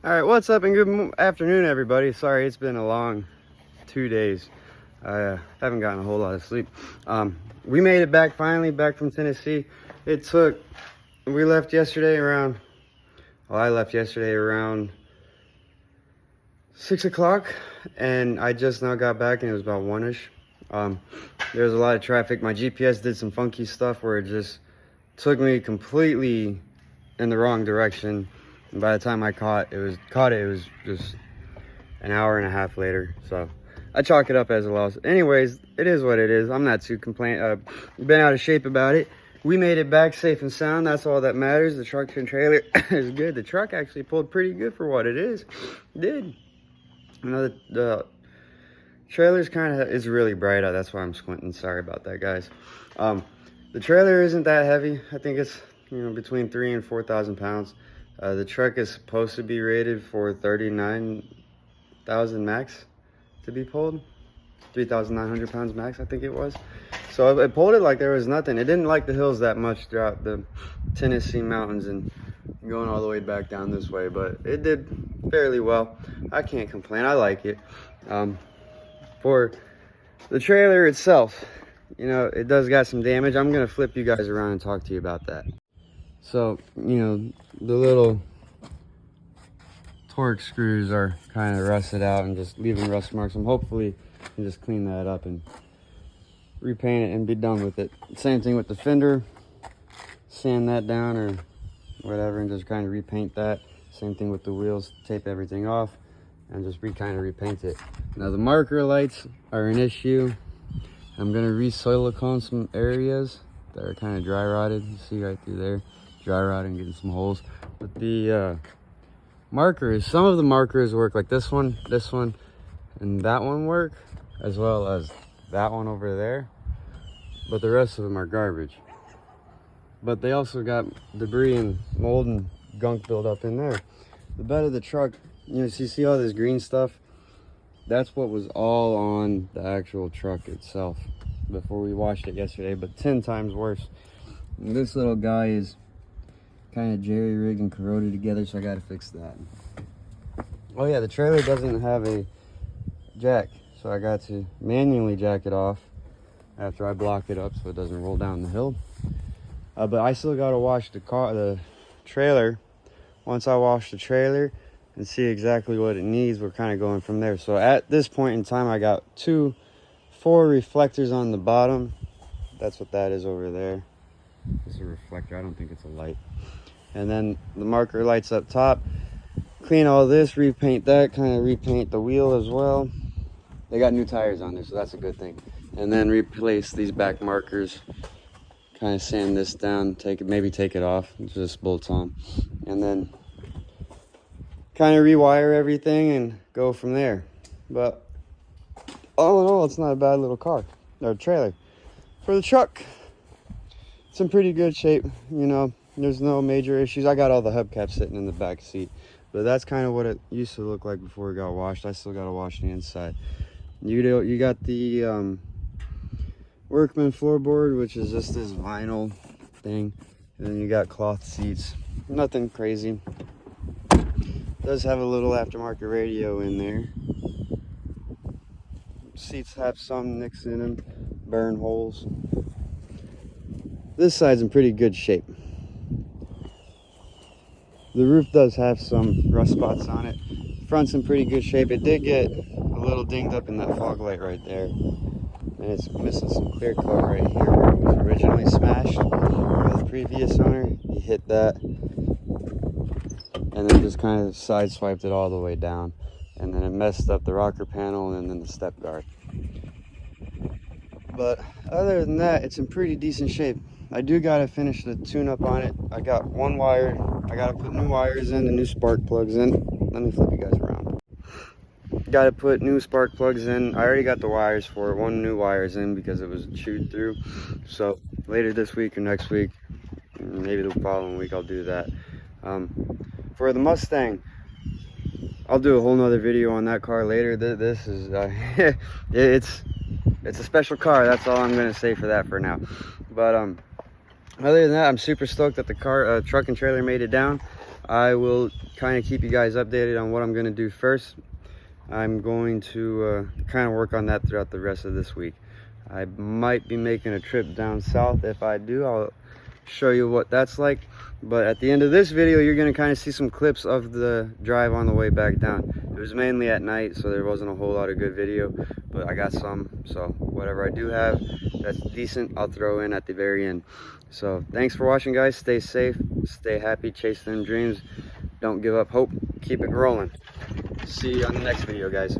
All right, what's up and good afternoon, everybody. Sorry, it's been a long 2 days. I haven't gotten a whole lot of sleep. We made it back finally, back from Tennessee. We left yesterday around, I left yesterday around 6 o'clock, and I just now got back, and it was about 1-ish. There was a lot of traffic. My GPS did some funky stuff where it just took me completely in the wrong direction. And by the time I caught it, it was just an hour and a half later. So I chalk it up as a loss. Anyways, it is what it is. I'm not too been out of shape about it. We made it back safe and sound. That's all that matters. The truck and trailer is good. The truck actually pulled pretty good for what it is. It did. You know, the trailer's it's really bright out. That's why I'm squinting. Sorry about that, guys. The trailer isn't that heavy. I think it's, between 3,000 and 4,000 pounds. The truck is supposed to be rated for 39,000 max to be pulled. 3,900 pounds max, I think it was. So it pulled it like there was nothing. It didn't like the hills that much throughout the Tennessee mountains and going all the way back down this way, but it did fairly well. I can't complain. I like it. For the trailer itself, it does got some damage. I'm gonna flip you guys around and talk to you about that. So, the little torque screws are kind of rusted out and just leaving rust marks. I'm hopefully can just clean that up and repaint it and be done with it. Same thing with the fender. Sand that down or whatever and just kind of repaint that. Same thing with the wheels. Tape everything off and just kind of repaint it. Now the marker lights are an issue. I'm going to re-silicone some areas that are kind of dry rotted. You see right through there. Dry rotted and getting some holes. But the markers, some of the markers work, like this one, and that one work, as well as that one over there. But the rest of them are garbage. But they also got debris and mold and gunk built up in there. The bed of the truck, so you see all this green stuff? That's what was all on the actual truck itself before we washed it yesterday, but 10 times worse. And this little guy is kind of jerry-rigged and corroded together, so I got to fix that. Oh yeah, the trailer doesn't have a jack, so I got to manually jack it off after I block it up so it doesn't roll down the hill. But I still got to wash the trailer. Once I wash the trailer and see exactly what it needs, we're kind of going from there. So at this point in time, I got 4 reflectors on the bottom. That's what that is over there. It's a reflector. I don't think it's a light. And then the marker lights up top. Clean all this, repaint that, kind of repaint the wheel as well. They got new tires on there, so that's a good thing. And then replace these back markers. Kind of sand this down, maybe take it off, just bolts on. And then kind of rewire everything and go from there. But all in all, it's not a bad little car or trailer. For the truck, it's in pretty good shape. There's no major issues. I got all the hubcaps sitting in the back seat, but that's kind of what it used to look like before it got washed. I still got to wash the inside. You got the Workman floorboard, which is just this vinyl thing, and then you got cloth seats. Nothing crazy. Does have a little aftermarket radio in there. Seats have some nicks in them, burn holes. This side's in pretty good shape. The roof does have some rust spots on it. Front's in pretty good shape. It did get a little dinged up in that fog light right there. And it's missing some clear coat right here where it was originally smashed by the previous owner. He hit that and then just kind of sideswiped it all the way down. And then it messed up the rocker panel and then the step guard. But other than that, it's in pretty decent shape. I do gotta finish the tune-up on it. I got one wire. I gotta put new wires in, the new spark plugs in. Let me flip you guys around. Gotta put new spark plugs in. I already got the wires for it. 1 new wires in because it was chewed through. So later this week or next week, maybe the following week, I'll do that. For the Mustang, I'll do a whole nother video on that car later. This is it's a special car. That's all I'm gonna say for that for now. But other than that, I'm super stoked that the truck and trailer made it down. I will kind of keep you guys updated on what I'm going to do first. I'm going to kind of work on that throughout the rest of this week. I might be making a trip down south. If I do, I'll show you what that's like. But at the end of this video, you're going to kind of see some clips of the drive on the way back down. It was mainly at night, so there wasn't a whole lot of good video, but I got some. So whatever I do have that's decent, I'll throw in at the very end. So thanks for watching, guys. Stay safe, stay happy, chase them dreams, don't give up hope, keep it rolling. See you on the next video, guys.